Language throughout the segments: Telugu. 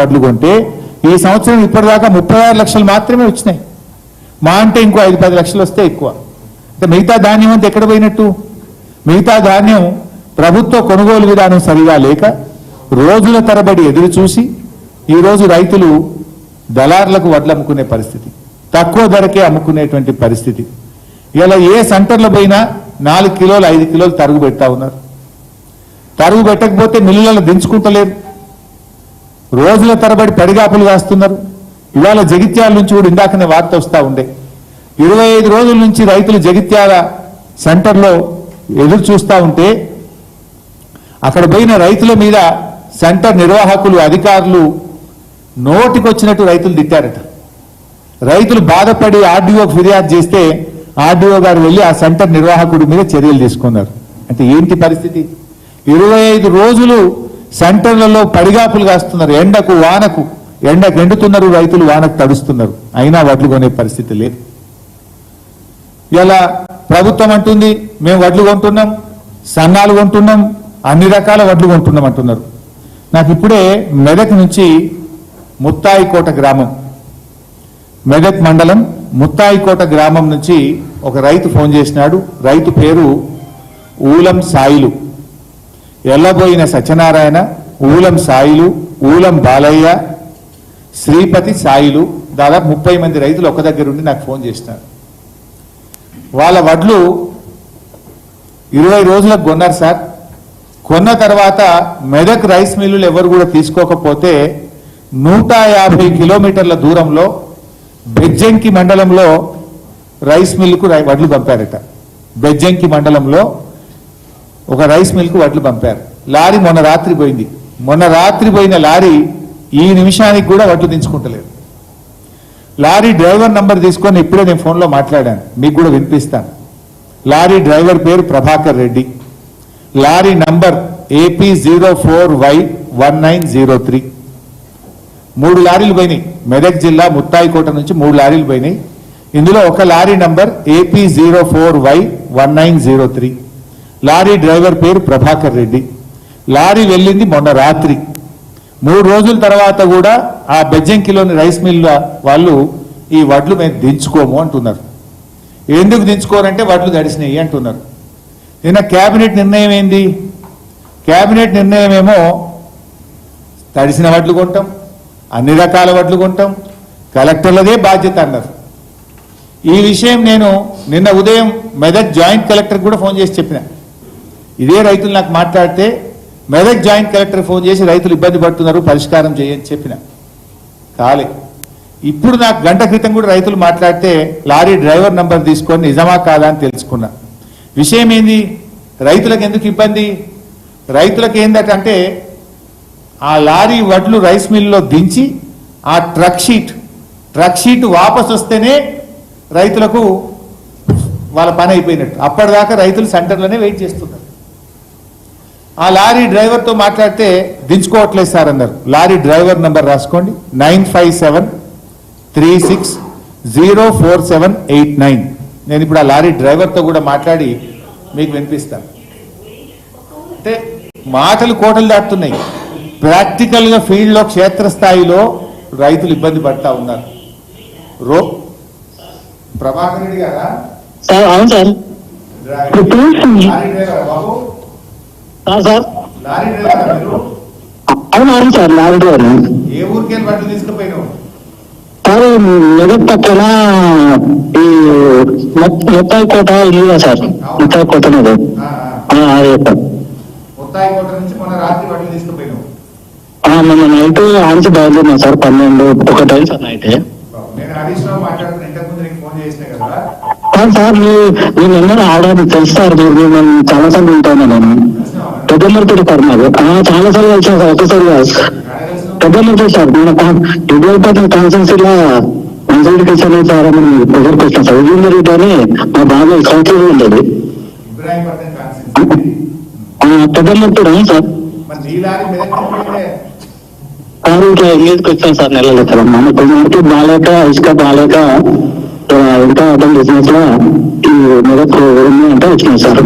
వడ్లు కొంటే ఈ సంవత్సరం ఇప్పటిదాకా 36 లక్షలు మాత్రమే వచ్చినాయి. మా అంటే ఇంకో 5-10 లక్షలు వస్తే ఎక్కువ. మిగతా ధాన్యం అంతా ఎక్కడ పోయినట్టు? మిగతా ధాన్యం ప్రభుత్వ కొనుగోలు విధానం సరిగా లేక రోజుల తరబడి ఎదురు చూసి ఈరోజు రైతులు దళార్లకు వడ్లు అమ్ముకునే పరిస్థితి, తక్కువ ధరకే అమ్ముకునేటువంటి పరిస్థితి. ఇలా ఏ సెంటర్లో పోయినా 4 కిలోలు 5 కిలోలు తరుగు పెడతా ఉన్నారు. తరుగు పెట్టకపోతే మిల్లులలో దించుకుంటలేరు, రోజుల తరబడి పడిగాపులు కాస్తున్నారు. ఇవాళ జగిత్యాల నుంచి కూడా ఇందాకనే వార్త వస్తూ ఉండే, 25 రోజుల నుంచి రైతులు జగిత్యాల సెంటర్లో ఎదురు చూస్తూ ఉంటే అక్కడ పోయిన రైతుల మీద సెంటర్ నిర్వాహకులు అధికారులు నోటికొచ్చినట్టు రైతులు తిట్టారట. రైతులు బాధపడి ఆర్డీఓకి ఫిర్యాదు చేస్తే ఆర్డీఓ గారు వెళ్ళి ఆ సెంటర్ నిర్వాహకుడి మీద చర్యలు తీసుకున్నారు. అంటే ఏంటి పరిస్థితి? 25 రోజులు సెంటర్లలో పడిగాపులు కాస్తున్నారు. ఎండకు వానకు, ఎండకు ఎండుతున్నారు రైతులు, వానకు తడుస్తున్నారు, అయినా వడ్లు కొనే పరిస్థితి లేదు. ఇలా ప్రభుత్వం అంటుంది మేము వడ్లు కొంటున్నాం, సన్నాలు కొంటున్నాం, అన్ని రకాల వడ్లు కొంటున్నాం అంటున్నారు. నాకు ఇప్పుడే మెదక్ నుంచి ముత్తాయికోట గ్రామం, మెదక్ మండలం ముత్తాయికోట గ్రామం నుంచి ఒక రైతు ఫోన్ చేసినాడు. రైతు పేరు ఊలం సాయిలు, ఎల్లబోయిన సత్యనారాయణ, ఊలం సాయిలు, ఊలం బాలయ్య, శ్రీపతి సాయిలు, దాదాపు 30 మంది రైతులు ఒక దగ్గర ఉండి నాకు ఫోన్ చేసినారు. వాళ్ళ వడ్లు 20 రోజులకు కొన్నారు సార్. కొన్న తర్వాత మెదక్ రైస్ మిల్లులు ఎవరు కూడా తీసుకోకపోతే 150 కిలోమీటర్ల దూరంలో బెజ్జంకి మండలంలో రైస్ మిల్లుకు వడ్లు పంపారట. బెజ్జంకి మండలంలో ఒక రైస్ మిల్కు వడ్లు పంపారు. లారీ మొన్న రాత్రి పోయింది. మొన్న రాత్రి పోయిన లారీ ఈ నిమిషానికి కూడా వడ్లు దించుకుంటలేదు. లారీ డ్రైవర్ నంబర్ తీసుకొని ఇప్పుడే నేను ఫోన్లో మాట్లాడాను, మీకు కూడా వినిపిస్తాను. లారీ డ్రైవర్ పేరు Prabhakar Reddy. Lorry number AP04Y1903. 3 లారీలు పోయినాయి. మెదక్ జిల్లా ముత్తాయికోట నుంచి 3 లారీలు పోయినాయి. ఇందులో ఒక lorry number AP04Y1903. Lorry driver పేరు ప్రభాకర్ రెడ్డి. లారీ వెళ్ళింది మొన్న రాత్రి. 3 రోజుల తర్వాత కూడా ఆ బెజ్జంకిలోని రైస్ మిల్ వాళ్ళు ఈ వడ్లు మేము దించుకోము అంటున్నారు. ఎందుకు దించుకోరంటే వడ్లు గడిచినాయి అంటున్నారు. నిన్న కేబినెట్ నిర్ణయం ఏంది? కేబినెట్ నిర్ణయం ఏమో తడిసిన వడ్లు కొంటాం, అన్ని రకాల వడ్లు కొంటాం, కలెక్టర్లదే బాధ్యత అన్నారు. ఈ విషయం నేను నిన్న ఉదయం మెదక్ జాయింట్ కలెక్టర్ కూడా ఫోన్ చేసి చెప్పిన. ఇదే రైతులు నాకు మాట్లాడితే మెదక్ జాయింట్ కలెక్టర్ ఫోన్ చేసి రైతులు ఇబ్బంది పడుతున్నారు, పరిష్కారం చేయని చెప్పిన. కాలే. ఇప్పుడు నాకు గంట క్రితం కూడా రైతులు మాట్లాడితే లారీ డ్రైవర్ నంబర్ తీసుకొని నిజమా కాదా అని తెలుసుకున్నా. విషయం ఏంది? రైతులకు ఎందుకు ఇబ్బంది? రైతులకు ఏంటంటే ఆ లారీ వడ్లు రైస్ మిల్లో దించి ఆ ట్రక్ షీట్ వాపస్ వస్తేనే రైతులకు వాళ్ళ పని అయిపోయినట్టు. అప్పటిదాకా రైతులు సెంటర్లోనే వెయిట్ చేస్తున్నారు. ఆ లారీ డ్రైవర్తో మాట్లాడితే దించుకోవట్లేదు సార్ అన్నారు. లారీ డ్రైవర్ నంబర్ రాసుకోండి, 9573604789. నేను ఇప్పుడు ఆ లారీ డ్రైవర్తో కూడా మాట్లాడి మీకు వినిపిస్తాను. అంటే మాటలు కోటలు దాటుతున్నాయి. ప్రాక్టికల్గా ఫీల్డ్లో క్షేత్రస్థాయిలో రైతులు ఇబ్బంది పడతా ఉన్నారు. ప్రభాకర్ రెడ్డి గారా? అవును సార్. లారీ డ్రైవర్ బాబు? సార్ లారీ డ్రైవర్ మీరు? అవును సార్, లారీ డ్రైవర్. ఏ ఊరికి వెళ్ళి బట్టలు తీసుకుపోయినావు? సార్ మెదక్ పక్కన ఈ ముత్తాయికోట ఇల్లు సార్, ముత్తాయికోట ముత్తాయికోట నుంచి మొన్న రాత్రి బట్టలు తీసుకుపోయినావు? మొన్న నైట్ ఆంచి బయలుదేరినా సార్, 12-1 టైం సార్ నైట్. నేను హరీష్ రావు మాట్లాడుతున్నా, ఇంతకు ముందు నీకు ఫోన్ చేసినా కదా సార్. నేను ఎన్నో ఆడాలి తెలుసు సార్, నేను చాలా సార్లు ఉంటాను. నేను పెద్దమూర్తి సార్, మాది చాలా సార్లు వచ్చాను సార్, ఒకసారి పెద్దమూర్తి సార్. మన ఇటీవల కాన్స్టిట్యూన్సీలో కన్సల్టేషన్ సార్ అని ప్రెజర్కి వచ్చాను సార్. విజయనగర్ అని మా బాగా కౌన్సిలర్ ఉండేది పెద్దమూర్తి సార్. ఇంకా ఇంగ్లీష్కి వచ్చాను సార్, నెలలు సార్. మన కుమార్తె బాలేక, ఇసుక బాలేక ఇంకా అర్థం బిజినెస్ లో ఈ మెదక్ అంటే వచ్చినాయి సార్.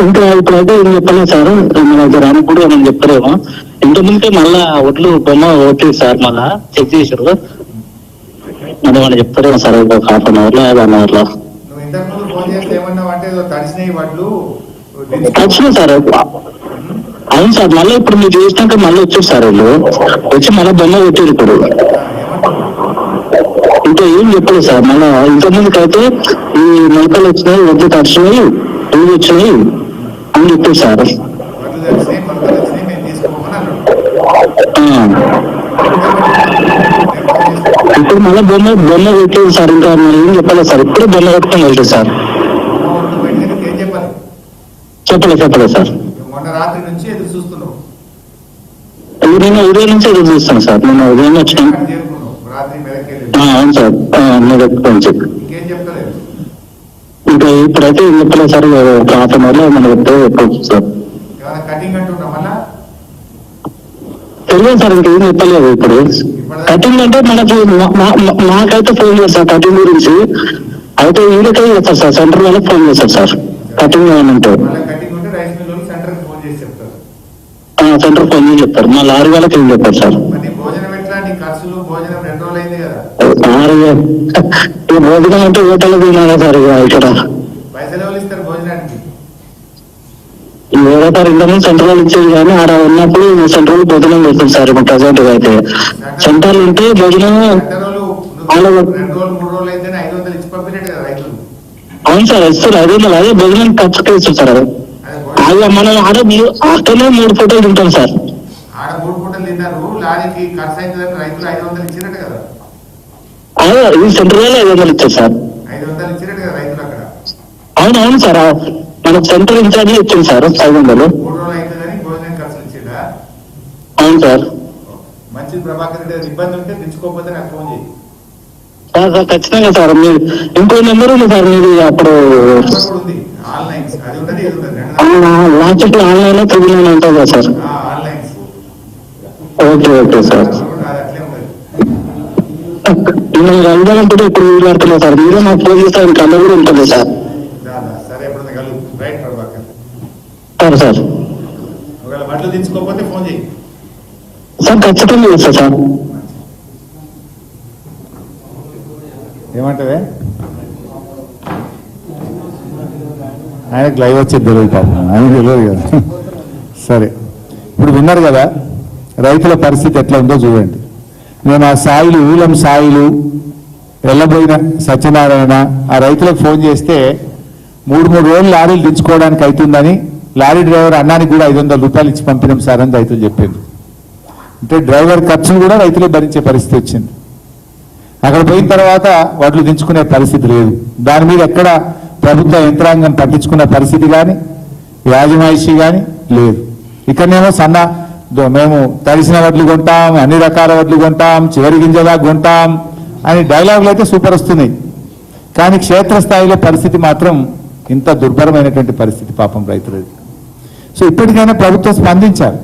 ఇంకా ఇప్పుడైతే ఏం చెప్పలేదు సార్, మన దగ్గర రానప్పుడు మనం చెప్తారేమో. ఇంతకుముందే మళ్ళా ఒట్లు బొమ్మ ఓట్లేదు సార్, మళ్ళా చెక్ చేసారు. మరి మనం చెప్తారేమో సార్ ఒక హాఫ్ అన్ అవర్ లో 1 hour లో. నువ్వు ఇంతకుముందు ఫోన్ చేస్తే ఏమన్నావు అంటే ఏదో తడిసినాయి వడ్లు వచ్చినాయి సార్. అవును సార్, మళ్ళీ ఇప్పుడు మీరు చేసినాక మళ్ళీ వచ్చారు సార్ వీళ్ళు, వచ్చి మళ్ళీ బొమ్మ కొట్టారు ఇప్పుడు. ఇంకా ఏం చెప్పలేదు సార్. మళ్ళీ ఇంతకుముందుకు అయితే ఈ మొలకలు వచ్చినాయి, వడ్లు తడిచినాయి, పువ్వులు వచ్చినాయి అని చెప్పారు సార్. వడ్లు తడిసినాయి మొలకలు వచ్చినాయి మేము తీసుకోమని అన్నాడు. ఇప్పుడు మళ్ళీ బొమ్మ కొట్టలేదు సార్. ఇంకా మరి ఏం చెప్పలేదు సార్, ఇప్పుడు బొమ్మ కొట్టుకొని వెళ్తారు సార్. ఒడ్లు పెట్టినందుకు ఏం చెప్పాలి? చెప్పలేదు సార్. మొన్న రాత్రి నుంచి ఎదురు చూస్తున్నావు, నేను ఉదయం నుంచి ఎదురు చూస్తాను సార్. నేను ఉదయం వచ్చాను. అక్కడ చేరుకున్నావు, రాత్రి మెదక్కి వెళ్ళి. అవును సార్, మెదక్ నుంచి. ఇంకేం చెప్తలేదు? ఇంకా ఇప్పుడైతే ఏం చెప్పలేదు సార్. ఒక హాఫ్ అన్ అవర్ లో మనం చెప్పవచ్చు సార్. ఏమైనా కటింగ్ అంటున్నా మళ్ళా? తెలియదు సార్, ఇంకేం చెప్పలేదు ఇప్పుడు. కటింగ్ అంటే మనకి నాకైతే ఫోన్ చేస్తారు కటింగ్ గురించి. అయితే వీళ్ళకై చేస్తారు సార్, సెంటర్ వాళ్ళకి ఫోన్ చేస్తారు సార్ కటింగ్ ఏమంటే. మళ్ళీ కటింగ్ ఉంటే రైస్ మిల్ వాళ్ళు సెంటర్కి ఫోన్ చేసి చెప్తారు. సెంటర్ ఫోన్ చేసి చెప్తారు, మా లారీ వాళ్ళకి ఏం చెప్పారు సార్. మరి నీ భోజనం ఎట్లా? నీ ఖర్చులు భోజనం 2 రోజులు అయింది కదా. ఈ భోజనం అంటే హోటల్ తినాలా సార్ ఇక్కడ. పైసలు ఎవరు ఇస్తారు భోజనానికి? వేరే సార్ ఇంతకుముందు సెంట్రల్ ఇచ్చేది, కానీ ఆడ ఉన్నప్పుడు సెంట్రల్ భోజనం పెడుతుంది సార్. ఇప్పుడు ప్రజెంట్ గా అయితే సెంట్రల్ ఉంటే భోజనం 2 రోజులు 3 రోజులు అయితే 500 ఇచ్చి పంపినట్టు కదా రైతులు. అవును సార్ ఇస్తారు. అదే భోజనం ఖర్చుకే ఇస్తారు సార్. అది మనం అక్కడనే 3 పూటలు తింటాం సార్. ఆడ 3 పూటలు తిన్నారు, లారీకి ఖర్చు అవుతుందని రైతులు 500 ఇచ్చినట్టు కదా. అదే ఈ సెంట్రల్ 500 ఇచ్చారు సార్. 500 ఇచ్చినట్టు కదా రైతులు అక్కడ. అవును సార్, మనకు సెంట్రల్ ఇన్ఛార్జ్ ఇచ్చింది సార్ 500. 3 రోజులు అవుతుందని భోజనం ఖర్చులు ఇచ్చిందా? అవును సార్. మంచి ప్రభాకర్ రెడ్డి ఇబ్బంది ఉంటే తెచ్చుకోకపోతే నాకు ఫోన్ చేయి. సార్ ఖచ్చితంగా సార్. మీరు ఇంకో నెంబర్ ఉంది సార్ మీది అప్పుడు ఉంది ఆన్లైన్, అది ఉంటుంది ఇది ఉంటుంది. వాట్సాప్ ఆన్లైన్ 399 ఉంటుంది కదా సార్. Online okay sir. అట్లే ఉంటుంది. నేను వెళ్దామంటే ఇప్పుడు వీలు పడుతున్నా సార్. మీరే నాకు ఫోన్ చేస్తారు, ఇంకా అన్న కూడా ఉంటుంది సార్. సరే ఎప్పుడు కలుగు. రైట్ ప్రభాకర్. సరే సార్. ఒకవేళ బట్టలు తెచ్చుకోకపోతే ఫోన్ చేయి సార్. ఖచ్చితంగా చేస్తా సార్. ఏమంటవే? ఆయనకు లైవ్ వచ్చేది తెలియదు పాపం, ఆయనకు తెలియదు కదా. సరే, ఇప్పుడు విన్నారు కదా రైతుల పరిస్థితి ఎట్లా ఉందో చూడండి. నేను ఆ సాయిలు ఊలం సాయిలు వెళ్ళబోయిన సత్యనారాయణ ఆ రైతులకు ఫోన్ చేస్తే 3 రోజులు లారీలు దించుకోవడానికి అవుతుందని లారీ డ్రైవర్ అన్నానికి కూడా 500 రూపాయలు ఇచ్చి పంపినాం సార్ అని రైతులు చెప్పారు. అంటే డ్రైవర్ ఖర్చును కూడా రైతులే భరించే పరిస్థితి వచ్చింది. అక్కడ పోయిన తర్వాత వడ్లు దించుకునే పరిస్థితి లేదు. దాని మీద ఎక్కడ ప్రభుత్వ యంత్రాంగం పట్టించుకున్న పరిస్థితి కానీ యాజమాయిషి కానీ లేదు. ఇక్కడనేమో మేము తడిసిన వడ్లు కొంటాం, అన్ని రకాల వడ్లు కొంటాం, చివరి గింజలా కొంటాం అని డైలాగులు అయితే సూపర్ వస్తున్నాయి. కానీ క్షేత్రస్థాయిలో పరిస్థితి మాత్రం ఇంత దుర్భరమైనటువంటి పరిస్థితి పాపం రైతులది. సో ఇప్పటికైనా ప్రభుత్వం స్పందించాలి.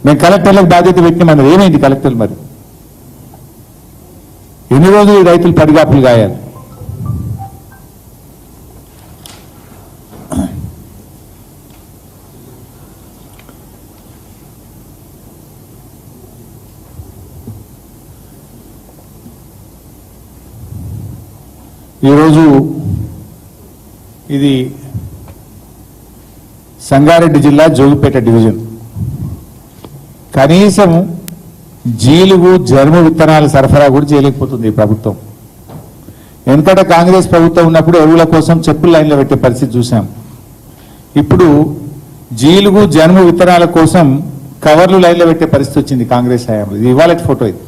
మేము కలెక్టర్లకు బాధ్యత పెట్టినామన్నది ఏమైంది కలెక్టర్లు? మరి ఎన్ని రోజులు ఈ రైతులు పడిగాపులు గాయాలి? ఈరోజు ఇది సంగారెడ్డి జిల్లా జోగిపేట డివిజన్. కనీసం జీలుగు జనుము విత్తనాల సరఫరా కూడా చేయలేకపోతుంది ఈ ప్రభుత్వం. వెనుకట కాంగ్రెస్ ప్రభుత్వం ఉన్నప్పుడు ఎరువుల కోసం చెప్పుల లైన్లో పెట్టే పరిస్థితి చూసాం. ఇప్పుడు జీలుగు జనుము విత్తనాల కోసం కవర్లు లైన్లో పెట్టే పరిస్థితి వచ్చింది కాంగ్రెస్ హయాంలో. ఇది ఇవాళ ఫోటో ఇది.